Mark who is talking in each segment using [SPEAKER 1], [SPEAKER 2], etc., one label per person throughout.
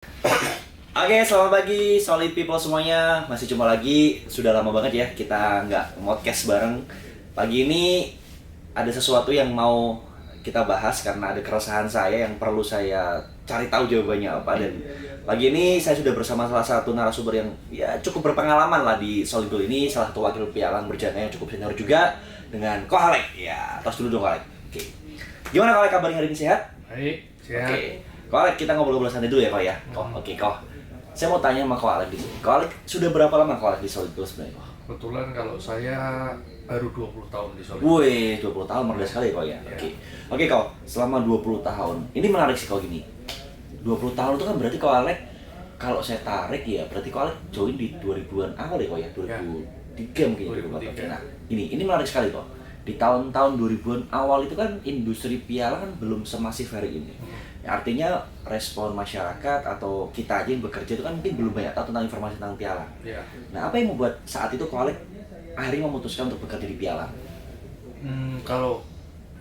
[SPEAKER 1] Oke, selamat pagi solid people semuanya. Masih jumpa lagi. Sudah lama banget ya kita nggak podcast bareng. Pagi ini ada sesuatu yang mau kita bahas karena ada keresahan saya yang perlu saya cari tahu jawabannya apa. Dan pagi ini saya sudah bersama salah satu narasumber yang ya cukup berpengalaman lah di Solid Gold ini. Salah satu wakil pialang berjana yang cukup senior juga, dengan Ko Alek. Ya, tos dulu dong Ko Alek. Oke. Gimana Ko Alek, kabarnya hari ini, sehat?
[SPEAKER 2] Baik, sehat.
[SPEAKER 1] Oke. Ko Alek, kita ngobrol-ngobrol santai dulu ya Ko ya. Oke Ko. Saya mau tanya sama Ko Alek di sini. Ko Alek sudah berapa lama Ko Alek di Solid Gold sebenarnya Ko?
[SPEAKER 2] Kebetulan kalau saya baru 20 tahun di Solid.
[SPEAKER 1] Wih, 20 tahun muda sekali Ko ya.
[SPEAKER 2] Iya.
[SPEAKER 1] Oke Ko, selama 20 tahun. Ini menarik sih Ko gini. 20 tahun itu kan berarti Ko Alek, kalau saya tarik ya berarti Ko Alek join di 2000-an awal ya Ko ya. 2003 mungkin itu.
[SPEAKER 2] 2003.
[SPEAKER 1] Nah, ini menarik sekali Ko. Di tahun-tahun 2000-an awal itu kan industri piala kan belum semasif hari ini. Ya, artinya respon masyarakat atau kita aja yang bekerja itu kan mungkin belum banyak tahu tentang informasi tentang piala.
[SPEAKER 2] Ya.
[SPEAKER 1] Nah, apa yang membuat saat itu Ko Alek akhirnya memutuskan untuk bekerja di piala?
[SPEAKER 2] Kalau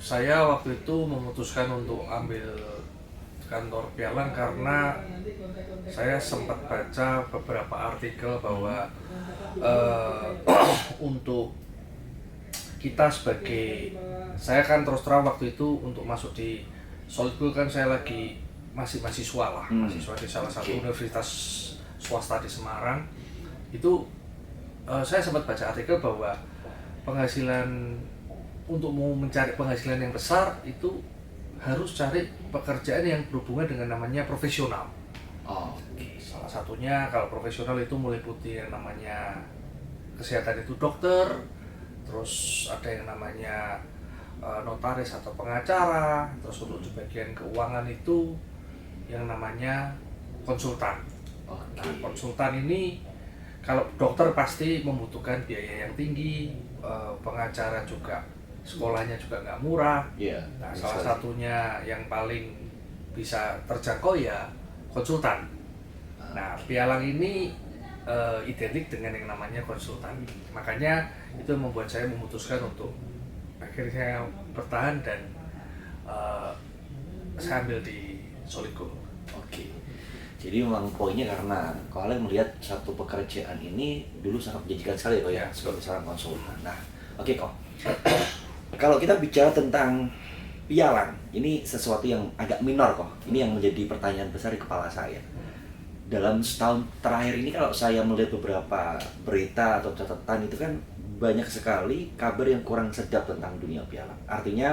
[SPEAKER 2] saya waktu itu memutuskan untuk ambil kantor pialang karena saya sempat baca beberapa artikel bahwa untuk kita sebagai, saya kan terus terang waktu itu untuk masuk di Solid Gold kan saya lagi masih mahasiswa lah, mahasiswa di salah satu universitas swasta di Semarang. Itu saya sempat baca artikel bahwa penghasilan, untuk mau mencari penghasilan yang besar itu harus cari pekerjaan yang berhubungan dengan namanya profesional. Salah satunya kalau profesional itu meliputi yang namanya kesehatan itu dokter, terus ada yang namanya notaris atau pengacara, terus untuk di bagian keuangan itu yang namanya konsultan. Nah, konsultan ini kalau dokter pasti membutuhkan biaya yang tinggi, pengacara juga sekolahnya juga nggak murah. Nah, salah satunya yang paling bisa terjangkau ya konsultan. Nah, pialang ini identik dengan yang namanya konsultan. Makanya itu membuat saya memutuskan untuk akhirnya saya bertahan dan saya ambil di Solid Gold.
[SPEAKER 1] Oke. Jadi memang poinnya karena Ko Alek melihat satu pekerjaan ini dulu sangat menjanjikan sekali ya Ko ya, sebagai seorang konsultan. Nah, oke Ko. Kalau kita bicara tentang pialang, ini sesuatu yang agak minor Ko. Ini yang menjadi pertanyaan besar di kepala saya. Dalam setahun terakhir ini kalau saya melihat beberapa berita atau catatan itu kan banyak sekali kabar yang kurang sedap tentang dunia pialang. Artinya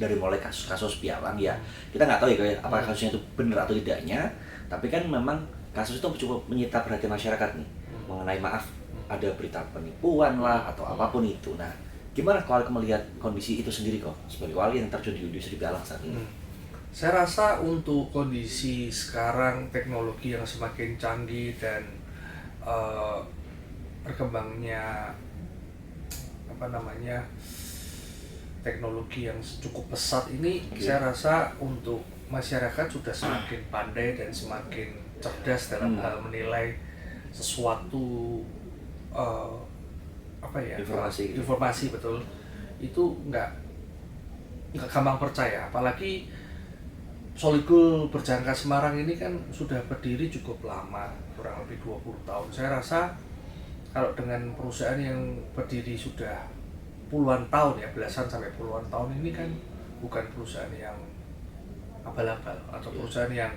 [SPEAKER 1] dari mulai kasus-kasus pialang ya, kita nggak tahu ya kayak apakah kasusnya itu benar atau tidaknya, tapi kan memang kasus itu cukup menyita perhatian masyarakat nih mengenai maaf ada berita penipuan lah atau apapun itu. Nah, gimana kalau melihat kondisi itu sendiri kok sebagai wali yang terjun di industri pialang saat ini?
[SPEAKER 2] Saya rasa untuk kondisi sekarang, teknologi yang semakin canggih dan berkembangnya teknologi yang cukup pesat ini, saya rasa untuk masyarakat sudah semakin pandai dan semakin cerdas dalam hal menilai sesuatu informasi betul. Itu nggak gampang percaya, apalagi Solid Gold Berjangka Semarang ini kan sudah berdiri cukup lama, kurang lebih 20 tahun. Saya rasa kalau dengan perusahaan yang berdiri sudah puluhan tahun ya, belasan sampai puluhan tahun ini kan bukan perusahaan yang abal-abal atau perusahaan yang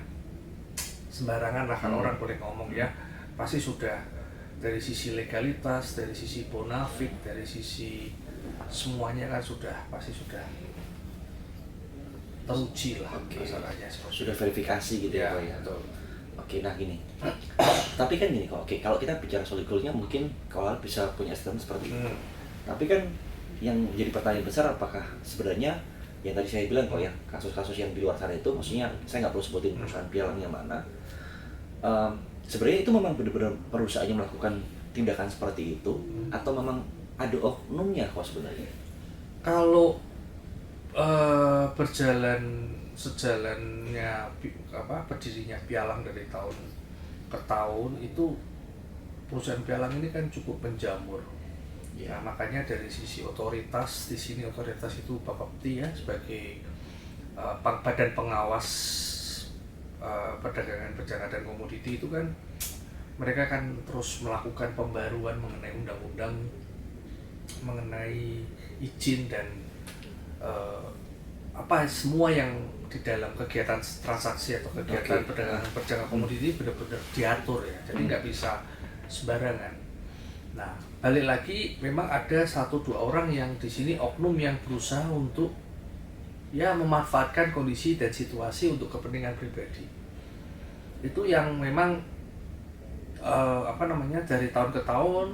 [SPEAKER 2] sembarangan lah kalau orang boleh ngomong ya. Pasti sudah dari sisi legalitas, dari sisi bonafide, dari sisi semuanya kan pasti sudah teruji lah masalahnya.
[SPEAKER 1] Sudah verifikasi gitu ya Ko ya.
[SPEAKER 2] Betul.
[SPEAKER 1] Oke, nah gini. Tapi kan gini kok. Oke, kalau kita bicara Solid Gold-nya mungkin kalau bisa punya statement seperti itu. Tapi kan yang menjadi pertanyaan besar apakah sebenarnya yang tadi saya bilang kok ya, kasus-kasus yang di luar sana itu, maksudnya saya nggak perlu sebutin perusahaan pialang yang mana, sebenarnya itu memang benar-benar perusahaan yang melakukan tindakan seperti itu atau memang ada oknumnya kok sebenarnya?
[SPEAKER 2] Kalau sejalannya berdirinya pialang dari tahun ke tahun itu, perusahaan pialang ini kan cukup menjamur. Ya, makanya dari sisi otoritas, di sini otoritas itu Bapepti ya sebagai badan pengawas perdagangan dan komoditi itu kan mereka kan terus melakukan pembaruan mengenai undang-undang, mengenai izin dan semua yang di dalam kegiatan transaksi atau kegiatan perdagangan komoditi benar-benar diatur ya, jadi nggak bisa sembarangan. Nah, balik lagi memang ada 1-2 orang yang di sini oknum yang berusaha untuk ya memanfaatkan kondisi dan situasi untuk kepentingan pribadi. Itu yang memang dari tahun ke tahun,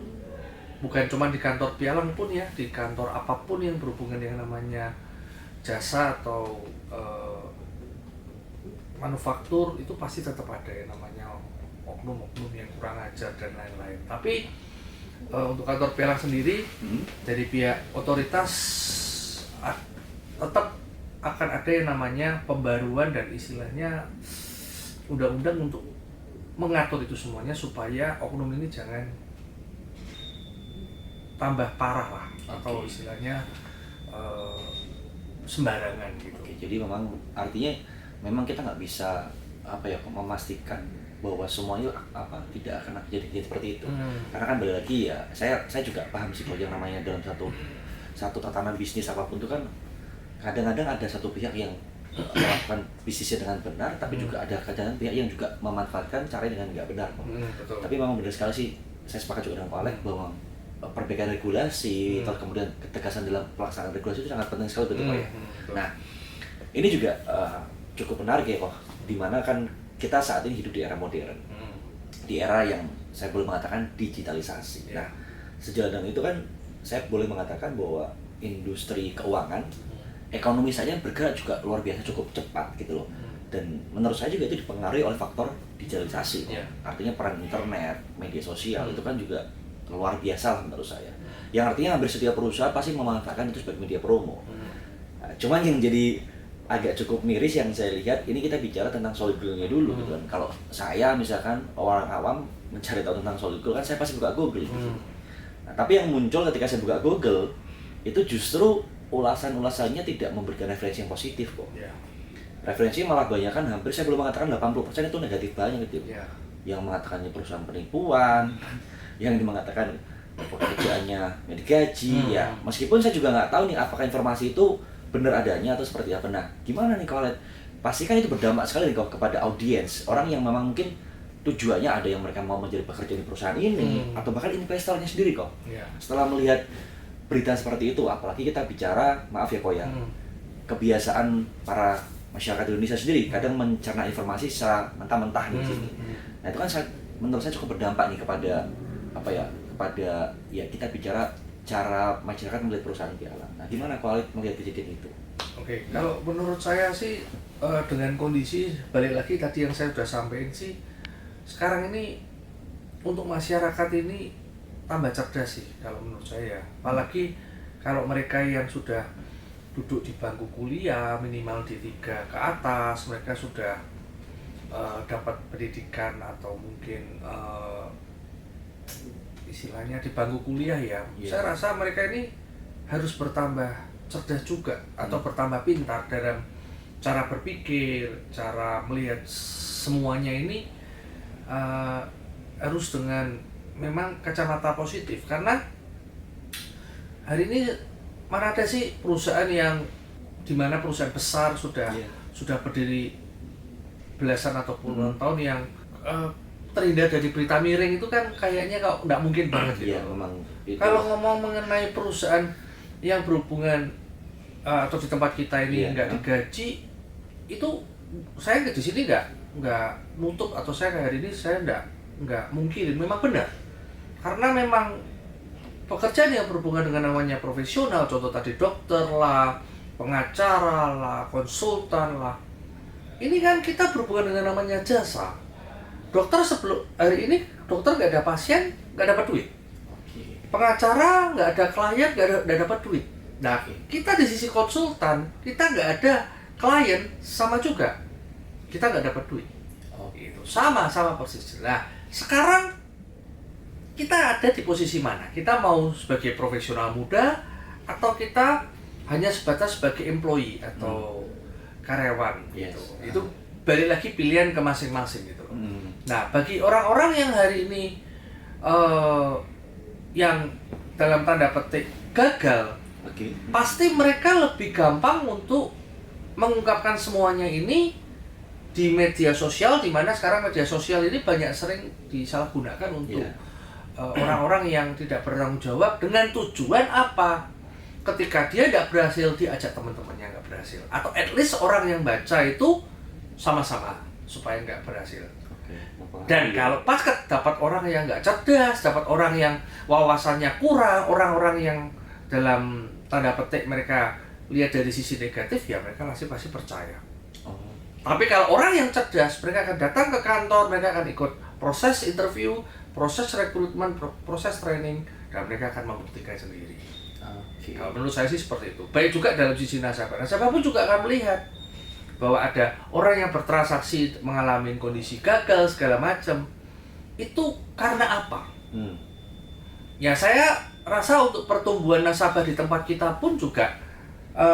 [SPEAKER 2] bukan cuma di kantor pialang pun ya, di kantor apapun yang berhubungan yang namanya jasa atau manufaktur, itu pasti tetap ada yang namanya oknum-oknum yang kurang ajar dan lain-lain. Tapi untuk kantor pialang sendiri dari pihak otoritas tetap akan ada yang namanya pembaruan dan istilahnya undang-undang untuk mengatur itu semuanya supaya oknum ini jangan tambah parah lah, atau istilahnya sembarangan gitu.
[SPEAKER 1] Oke, jadi memang artinya memang kita nggak bisa memastikan bahwa semuanya tidak akan jadi seperti itu. Karena kan balik lagi ya, saya juga paham sih kalau yang namanya dalam satu tatanan bisnis apapun itu kan kadang-kadang ada satu pihak yang melakukan bisnisnya dengan benar, tapi juga ada kadang pihak yang juga memanfaatkan caranya dengan nggak benar. Tapi memang benar sekali sih, saya sepakat juga dengan Pak Alek bahwa perbaikan regulasi atau kemudian ketegasan dalam pelaksanaan regulasi itu sangat penting sekali, betul Pak ya. Nah, ini juga cukup menarik ya kok, dimana kan kita saat ini hidup di era modern, di era yang saya boleh mengatakan digitalisasi. Nah, sejalan dengan itu kan saya boleh mengatakan bahwa industri keuangan, ekonomi saja bergerak juga luar biasa cukup cepat gitu loh. Dan menurut saya juga itu dipengaruhi oleh faktor digitalisasi. Artinya peran internet, media sosial itu kan juga luar biasa lah menurut saya. Yang artinya hampir setiap perusahaan pasti memanfaatkan itu sebagai media promo. Nah, cuman yang jadi agak cukup miris yang saya lihat, ini kita bicara tentang solid goal-nya dulu gitu kan. Kalau saya misalkan orang awam mencari tahu tentang solid goal kan saya pasti buka Google gitu. Nah, tapi yang muncul ketika saya buka Google itu justru ulasan-ulasannya tidak memberikan referensi yang positif kok. Referensinya malah banyak kan, hampir saya belum mengatakan 80% itu negatif banyak gitu. Yang mengatakannya perusahaan penipuan, yang mengatakan pekerjaannya digaji, ya meskipun saya juga nggak tahu nih apakah informasi itu benar adanya atau seperti apa. Nah, gimana nih kalau pastikan itu berdampak sekali nih kok kepada audiens, orang yang memang mungkin tujuannya ada yang mereka mau menjadi pekerja di perusahaan ini, atau bahkan investornya sendiri kok. Setelah melihat berita seperti itu, apalagi kita bicara, maaf ya kok ya, kebiasaan para masyarakat Indonesia sendiri kadang mencerna informasi secara mentah-mentah di sini. Nah, itu kan menurut saya cukup berdampak nih kepada kepada kita bicara cara masyarakat melihat perusahaan pialang. Nah, gimana kualitas melihat kejadian itu?
[SPEAKER 2] Oke, kalau menurut saya sih dengan kondisi balik lagi tadi yang saya sudah sampaikan sih, sekarang ini untuk masyarakat ini tambah cerdas sih kalau menurut saya. Apalagi kalau mereka yang sudah duduk di bangku kuliah minimal D3 ke atas, mereka sudah dapat pendidikan atau mungkin istilahnya di bangku kuliah ya. Saya rasa mereka ini harus bertambah cerdas juga atau bertambah pintar dalam cara berpikir, cara melihat semuanya ini harus dengan memang kacamata positif. Karena hari ini mana ada sih perusahaan yang dimana perusahaan besar sudah berdiri belasan atau puluhan tahun yang terhindar dari berita miring itu kan kayaknya kok nggak mungkin banget gitu.
[SPEAKER 1] Memang
[SPEAKER 2] kalau ngomong mengenai perusahaan yang berhubungan atau di tempat kita ini nggak digaji, itu saya di sini nggak nutup, atau saya kayak hari ini saya nggak mungkin, memang benar. Karena memang pekerjaan yang berhubungan dengan namanya profesional, contoh tadi dokter lah, pengacara lah, konsultan lah, ini kan kita berhubungan dengan namanya jasa. Dokter sebelum hari ini dokter nggak ada pasien, nggak dapat duit. Pengacara nggak ada klien, nggak dapat duit. Nah, kita di sisi konsultan, kita nggak ada klien, sama juga kita nggak dapat duit. Itu sama persis. Nah, sekarang kita ada di posisi mana? Kita mau sebagai profesional muda atau kita hanya sebatas sebagai employee atau karyawan gitu. Itu balik lagi pilihan ke masing-masing gitu.
[SPEAKER 1] Hmm.
[SPEAKER 2] Nah, bagi orang-orang yang hari ini yang dalam tanda petik gagal,
[SPEAKER 1] Oke.
[SPEAKER 2] pasti mereka lebih gampang untuk mengungkapkan semuanya ini di media sosial, di mana sekarang media sosial ini banyak sering disalahgunakan untuk orang-orang yang tidak bertanggung jawab dengan tujuan apa? Ketika dia tidak berhasil, diajak teman-temannya nggak berhasil, atau at least orang yang baca itu sama-sama supaya nggak berhasil. Dan kalau pas dapat orang yang nggak cerdas, dapat orang yang wawasannya kurang, orang-orang yang dalam tanda petik mereka lihat dari sisi negatif, ya mereka pasti percaya. Tapi kalau orang yang cerdas, mereka akan datang ke kantor, mereka akan ikut proses interview, proses rekrutmen, proses training, dan mereka akan membuktikan sendiri. Kalau menurut saya sih seperti itu. Baik juga dalam sisi nasabah. Nasabah pun juga akan melihat bahwa ada orang yang bertransaksi mengalami kondisi gagal segala macam. Itu karena apa? Ya saya rasa untuk pertumbuhan nasabah di tempat kita pun juga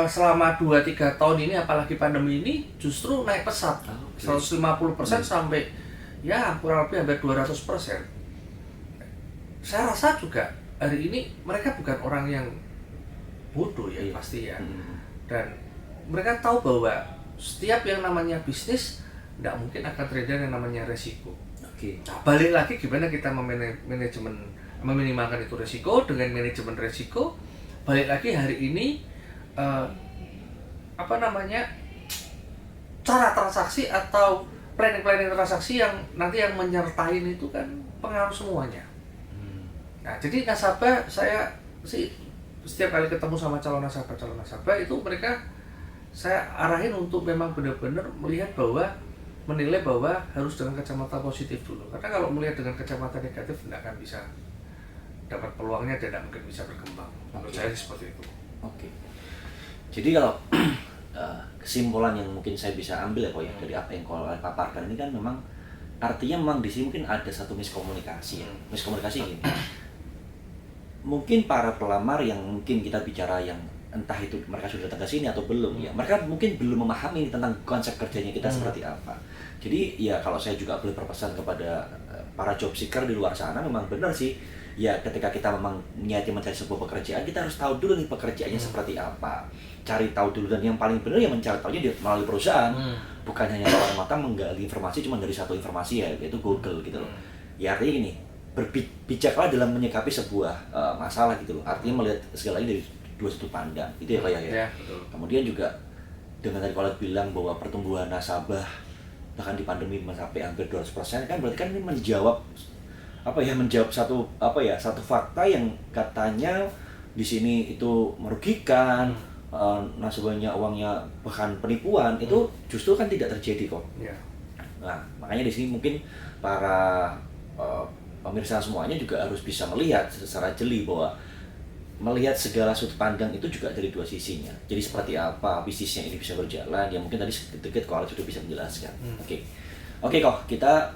[SPEAKER 2] selama 2-3 tahun ini, apalagi pandemi ini, justru naik pesat. 150% sampai ya kurang lebih hampir 200%. Saya rasa juga hari ini mereka bukan orang yang bodoh ya, pasti ya. Dan mereka tahu bahwa setiap yang namanya bisnis tidak mungkin akan terjadi yang namanya resiko. Nah, balik lagi gimana kita meminimalkan itu resiko dengan manajemen resiko. Balik lagi hari ini cara transaksi atau planning transaksi yang nanti yang menyertai itu kan pengaruh semuanya. Nah, jadi nasabah, saya sih setiap kali ketemu sama calon nasabah itu mereka saya arahin untuk memang benar-benar melihat bahwa, menilai bahwa harus dengan kacamata positif dulu. Karena kalau melihat dengan kacamata negatif tidak akan bisa dapat peluangnya dan tidak mungkin bisa berkembang. Menurut saya seperti itu.
[SPEAKER 1] Jadi kalau kesimpulan yang mungkin saya bisa ambil ya Ko ya dari apa yang Ko paparkan ini kan memang artinya memang di sini mungkin ada satu miskomunikasi ya. Miskomunikasi gini. Mungkin para pelamar yang mungkin kita bicara yang entah itu mereka sudah datang ke sini atau belum ya, mereka mungkin belum memahami tentang konsep kerjanya kita seperti apa. Jadi ya kalau saya juga boleh berpesan kepada para job seeker di luar sana, memang benar sih ya, ketika kita memang niatnya mencari sebuah pekerjaan, kita harus tahu dulu nih pekerjaannya seperti apa, cari tahu dulu, dan yang paling benar ya mencari tahunya melalui perusahaan, bukan hanya mata menggali informasi cuma dari satu informasi ya, yaitu Google gitu loh. Ya artinya gini, berbijaklah dalam menyikapi sebuah masalah gitu loh, artinya melihat segalanya dari dua sudut pandang, itu ya kayak ya.
[SPEAKER 2] Betul.
[SPEAKER 1] Kemudian juga dengan tadi kalau bilang bahwa pertumbuhan nasabah bahkan di pandemi sampai hampir 200%, kan berarti kan ini menjawab satu fakta yang katanya di sini itu merugikan, nasabahnya uangnya bahkan penipuan, itu justru kan tidak terjadi kok. Nah, makanya di sini mungkin para pemirsa semuanya juga harus bisa melihat secara jeli bahwa melihat segala sudut pandang itu juga dari dua sisinya. Jadi seperti apa bisnisnya ini bisa berjalan, ya mungkin tadi sedikit kalau sudah bisa menjelaskan. Oke kok, kita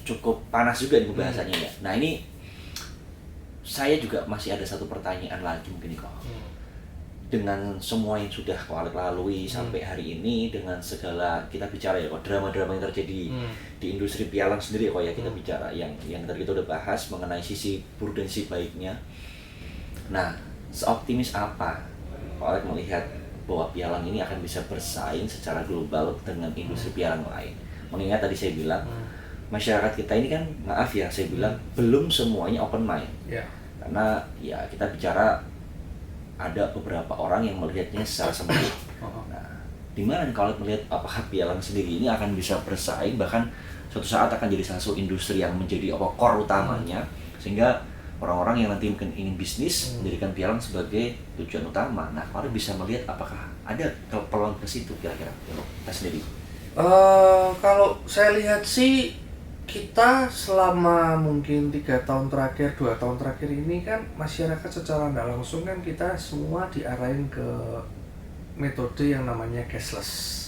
[SPEAKER 1] cukup panas juga nih pembahasannya ya. Nah ini saya juga masih ada satu pertanyaan lagi mungkin nih kok. Dengan semua yang sudah kau lalui sampai hari ini, dengan segala kita bicara ya kok, drama-drama yang terjadi di industri pialang sendiri ya kok ya, kita bicara yang tadi kita udah bahas mengenai sisi buruk dan sisi baiknya. Nah, seoptimis apa Pak Alek melihat bahwa pialang ini akan bisa bersaing secara global dengan industri pialang lain? Mengingat tadi saya bilang masyarakat kita ini kan, maaf ya saya bilang, belum semuanya open mind. Karena ya kita bicara ada beberapa orang yang melihatnya secara sempit. Nah, di mana nih kalau melihat apakah pialang sendiri ini akan bisa bersaing, bahkan suatu saat akan jadi salah satu industri yang menjadi core utamanya, sehingga orang-orang yang nanti mungkin ingin bisnis menjadikan pialang sebagai tujuan utama. Nah, kalau bisa melihat apakah ada peluang ke situ kira-kira untuk kita sendiri?
[SPEAKER 2] Kalau saya lihat sih, kita selama mungkin 3 tahun terakhir, 2 tahun terakhir ini kan masyarakat secara tidak langsung kan kita semua diarahin ke metode yang namanya cashless.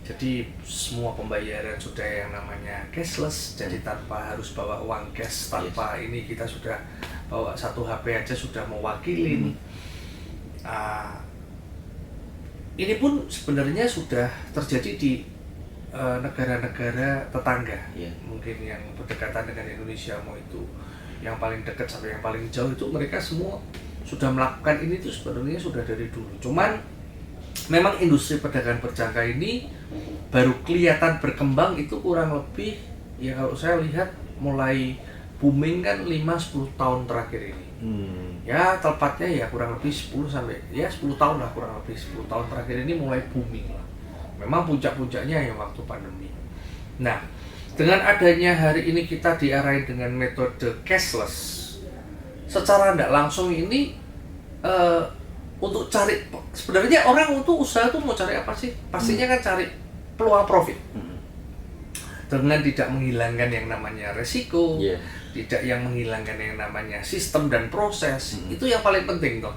[SPEAKER 2] Jadi semua pembayaran sudah yang namanya cashless, jadi tanpa harus bawa uang cash, tanpa ini kita sudah bawa satu HP aja sudah mewakilin. Ini pun sebenarnya sudah terjadi di negara-negara tetangga,
[SPEAKER 1] Iya.
[SPEAKER 2] mungkin yang berdekatan dengan Indonesia, mau itu yang paling dekat sampai yang paling jauh, itu mereka semua sudah melakukan ini tuh sebenarnya sudah dari dulu. Cuman memang industri perdagangan berjangka ini baru kelihatan berkembang itu kurang lebih, ya kalau saya lihat mulai booming kan 5-10 tahun terakhir ini. Ya tepatnya ya kurang lebih 10 tahun lah, kurang lebih 10 tahun terakhir ini mulai booming lah. Memang puncak-puncaknya yang waktu pandemi. Nah, dengan adanya hari ini kita diarahin dengan metode cashless, secara tidak langsung ini untuk cari, sebenarnya orang untuk usaha tuh mau cari apa sih? Pastinya kan cari peluang profit. Dengan tidak menghilangkan yang namanya resiko, tidak yang menghilangkan yang namanya sistem dan proses, itu yang paling penting toh.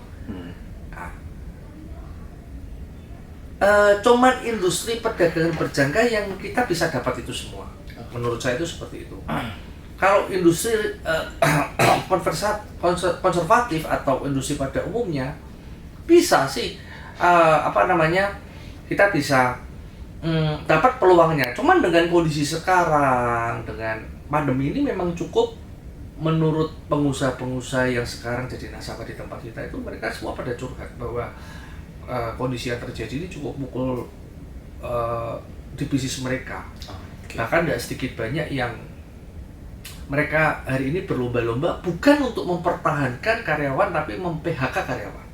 [SPEAKER 2] Cuman industri perdagangan berjangka yang kita bisa dapat itu semua. Menurut saya itu seperti itu. Kalau industri konservatif atau industri pada umumnya bisa sih kita bisa dapat peluangnya. Cuman dengan kondisi sekarang, dengan pandemi ini memang cukup, menurut pengusaha-pengusaha yang sekarang jadi nasabah di tempat kita itu, mereka semua pada curhat bahwa kondisi yang terjadi ini cukup mukul di bisnis mereka. Bahkan tidak sedikit banyak yang mereka hari ini berlomba-lomba bukan untuk mempertahankan karyawan tapi mem-PHK karyawan.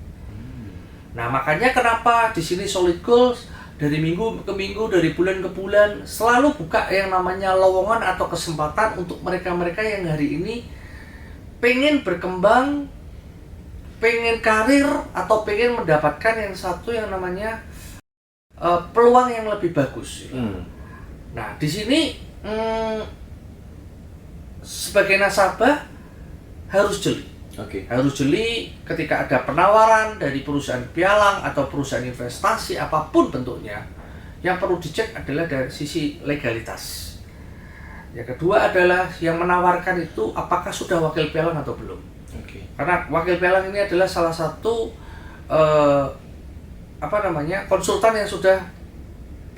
[SPEAKER 2] Nah, makanya kenapa di sini Solid Goals dari minggu ke minggu, dari bulan ke bulan selalu buka yang namanya lowongan atau kesempatan untuk mereka-mereka yang hari ini pengen berkembang, pengen karir, atau pengen mendapatkan yang satu yang namanya peluang yang lebih bagus. Nah, di sini sebagai nasabah harus jeli. Harus jeli ketika ada penawaran dari perusahaan pialang atau perusahaan investasi apapun bentuknya. Yang perlu dicek adalah dari sisi legalitas. Yang kedua adalah yang menawarkan itu apakah sudah wakil pialang atau belum. Karena wakil pialang ini adalah salah satu konsultan yang sudah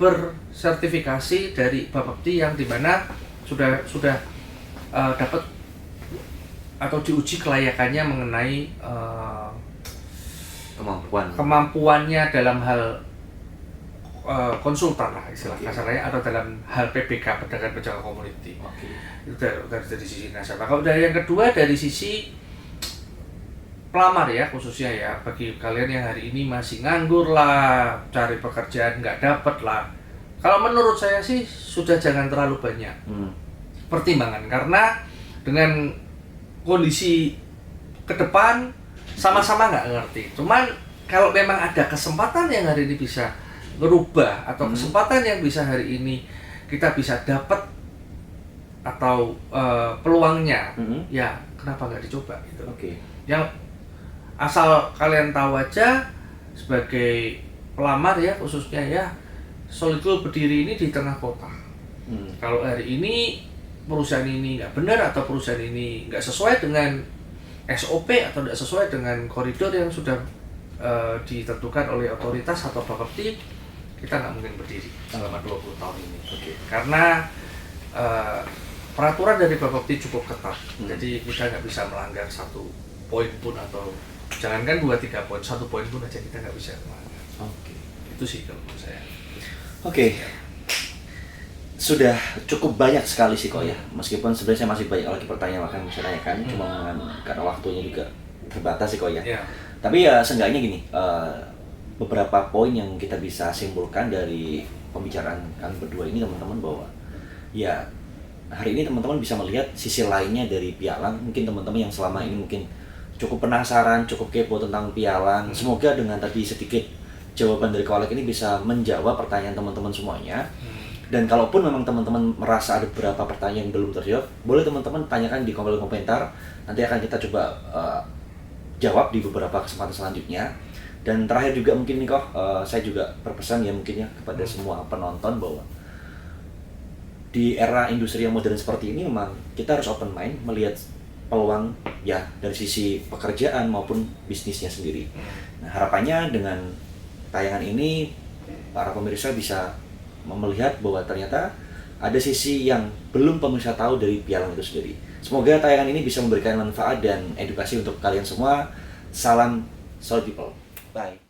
[SPEAKER 2] bersertifikasi dari Bapepti, yang dimana sudah dapat atau diuji kelayakannya mengenai kemampuannya dalam hal konsultan lah istilah kasarnya, atau dalam hal PBK, perdagangan berjangka community. Itu dari sisi nasabah. Kalau dari yang kedua dari sisi pelamar ya, khususnya ya bagi kalian yang hari ini masih nganggur lah, cari pekerjaan nggak dapet lah. Kalau menurut saya sih sudah jangan terlalu banyak pertimbangan, karena dengan kondisi ke depan sama-sama nggak ngerti. Cuman kalau memang ada kesempatan yang hari ini bisa berubah, atau kesempatan yang bisa hari ini kita bisa dapat atau peluangnya, ya kenapa nggak dicoba gitu. Yang asal kalian tahu aja, sebagai pelamar ya khususnya ya, Solid Goals berdiri ini di tengah kota. Kalau hari ini perusahaan ini nggak benar, atau perusahaan ini nggak sesuai dengan SOP atau tidak sesuai dengan koridor yang sudah ditentukan oleh otoritas atau Bapepti, kita nggak mungkin berdiri selama 20 tahun ini. Karena peraturan dari Bapepti cukup ketat, jadi kita nggak bisa melanggar satu poin pun, atau jangankan 2-3 poin, 1 poin pun aja kita nggak bisa melanggar. Itu sih kalau menurut saya.
[SPEAKER 1] Sudah cukup banyak sekali sih kok ya, meskipun sebenarnya masih banyak lagi pertanyaan akan saya tanyakan, cuma karena waktunya juga terbatas sih kok ya. Tapi ya seenggaknya gini, beberapa poin yang kita bisa simpulkan dari pembicaraan kami berdua ini teman-teman, bahwa ya hari ini teman-teman bisa melihat sisi lainnya dari pialang. Mungkin teman-teman yang selama ini mungkin cukup penasaran, cukup kepo tentang pialang, semoga dengan tadi sedikit jawaban dari Kolek ini bisa menjawab pertanyaan teman-teman semuanya. Dan kalaupun memang teman-teman merasa ada beberapa pertanyaan yang belum terjawab, boleh teman-teman tanyakan di kolom komentar. Nanti akan kita coba jawab di beberapa kesempatan selanjutnya. Dan terakhir juga mungkin nih kok, saya juga berpesan ya mungkin ya kepada semua penonton, bahwa di era industri yang modern seperti ini memang kita harus open mind, melihat peluang ya dari sisi pekerjaan maupun bisnisnya sendiri. Nah, harapannya dengan tayangan ini para pemirsa bisa melihat bahwa ternyata ada sisi yang belum pemirsa tahu dari pialang itu sendiri. Semoga tayangan ini bisa memberikan manfaat dan edukasi untuk kalian semua. Salam Solid People. Bye.